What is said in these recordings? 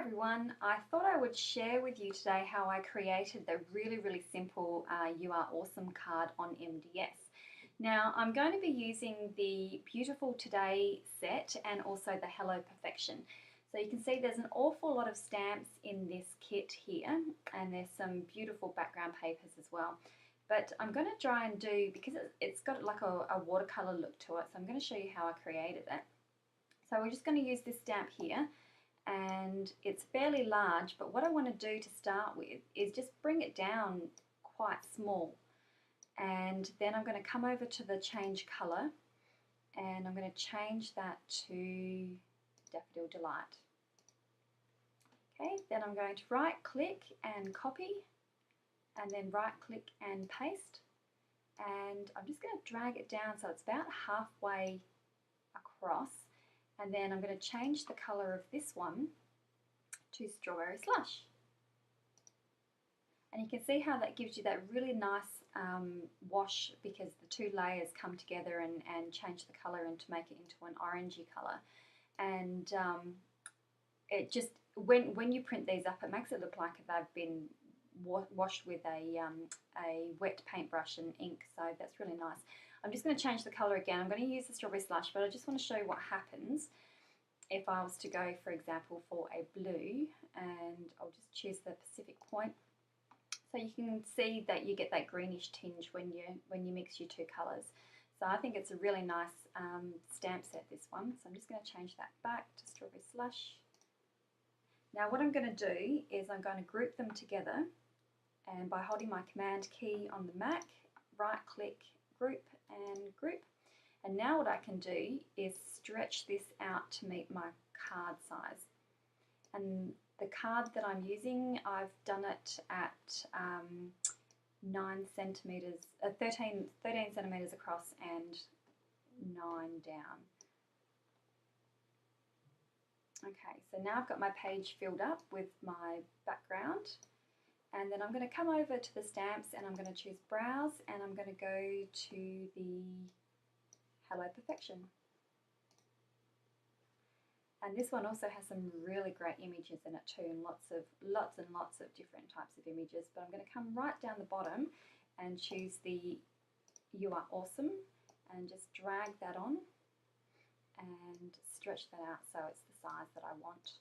everyone. I thought I would share with you today how I created the really simple You Are Awesome card on MDS. Now I'm going to be using the Beautiful Today set and also the Hello Perfection. So you can see there's an awful lot of stamps in this kit here, and there's some beautiful background papers as well. But I'm going to try and do, because it's got like a watercolor look to it, so I'm going to show you how I created it. So we're just going to use this stamp here, and it's fairly large, but what I want to do to start with is just bring it down quite small, and then I'm going to come over to the change colour and I'm going to change that to Daffodil Delight. Okay, then I'm going to right click and copy, and then right click and paste, and I'm just going to drag it down so it's about halfway across. And then I'm going to change the colour of this one to Strawberry Slush. And you can see how that gives you that really nice wash, because the two layers come together and change the colour and to make it into an orangey colour. And it just, when you print these up, it makes it look like they've been washed with a wet paintbrush and ink, so that's really nice. I'm just going to change the colour again. I'm going to use the Strawberry Slush, but I just want to show you what happens if I was to go, for example, for a blue, and I'll just choose the Pacific Point. So you can see that you get that greenish tinge when you mix your two colours. So I think it's a really nice stamp set, this one. So I'm just going to change that back to Strawberry Slush. Now what I'm going to do is I'm going to group them together, and by holding my Command key on the Mac, right click, group and group. And now what I can do is stretch this out to meet my card size. And the card that I'm using, I've done it at 9 centimetres, 13 centimetres across and 9 down. Okay, so now I've got my page filled up with my background, and then I'm going to come over to the stamps and I'm going to choose Browse, and I'm going to go to the Hello Perfection. And this one also has some really great images in it too, and lots and lots of different types of images. But I'm going to come right down the bottom and choose the You Are Awesome, and just drag that on and stretch that out so it's the size that I want.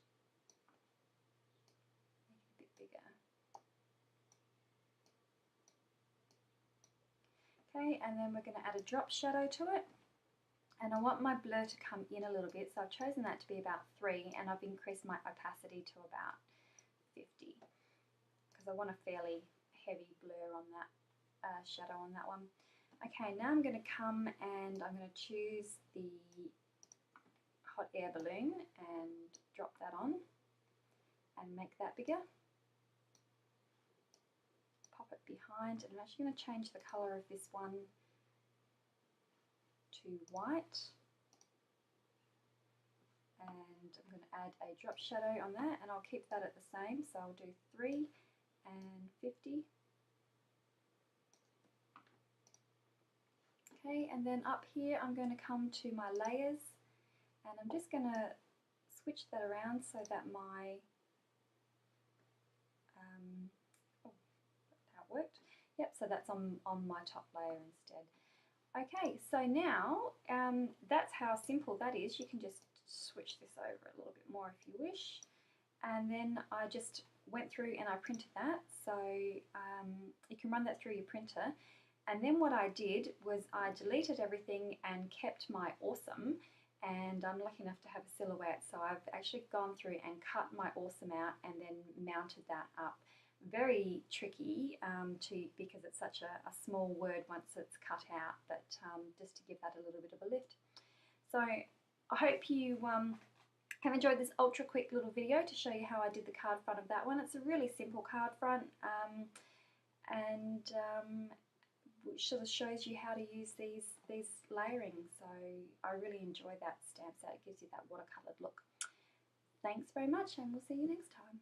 Make it a bit bigger. Okay, and then we're going to add a drop shadow to it, and I want my blur to come in a little bit, so I've chosen that to be about 3, and I've increased my opacity to about 50 because I want a fairly heavy blur on that shadow on that one. Okay, now I'm going to come and I'm going to choose the hot air balloon and drop that on and make that bigger. Pop it behind, and I'm actually going to change the colour of this one to white, and I'm going to add a drop shadow on that, and I'll keep that at the same, so I'll do 3 and 50. Okay, and then up here I'm going to come to my layers, and I'm just going to switch that around so that my that worked. Yep, so that's on my top layer instead. Okay, so now that's how simple that is. You can just switch this over a little bit more if you wish. And then I just went through and I printed that. So you can run that through your printer. And then what I did was I deleted everything and kept my awesome. And I'm lucky enough to have a silhouette. So I've actually gone through and cut my awesome out and then mounted that up. Very tricky because it's such a small word once it's cut out, but just to give that a little bit of a lift. So I hope you have enjoyed this ultra quick little video to show you how I did the card front of that one. It's a really simple card front, and which sort of shows you how to use these layering. So I really enjoy that stamp set. It gives you that watercoloured look. Thanks very much, and we'll see you next time.